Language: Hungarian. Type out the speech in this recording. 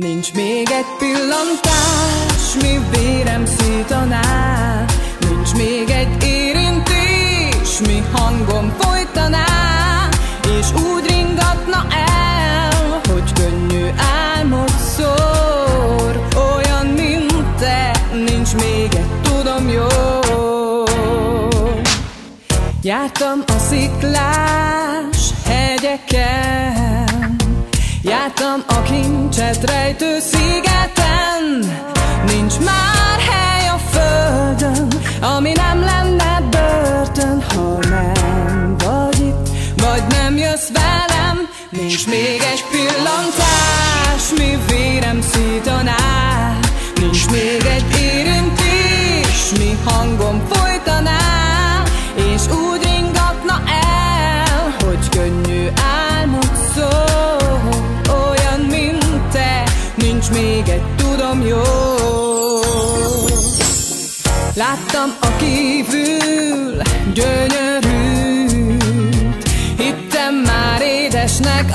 Nincs még egy pillantás, mi vérem szítaná. Nincs még egy érintés, mi hangom folytaná. És úgy ringatna el, hogy könnyű álmot szór. Olyan, mint te, nincs még egy, tudom jól. Jártam a sziklás hegyeken, jártam a kincset rejtő szigeten. Nincs már hely a földön, ami nem lenne börtön. Ha nem vagy itt, vagy nem jössz velem. Nincs még egy pillantás, mi vérem szítaná. Nincs még egy érintés, mi hangom folytaná. És úgy ringatna el, hogy könnyű álmot szól. Olyan, mint te, nincs még egy, tudom jól. Láttam a kívül gyönyörűt, hittem már édesnek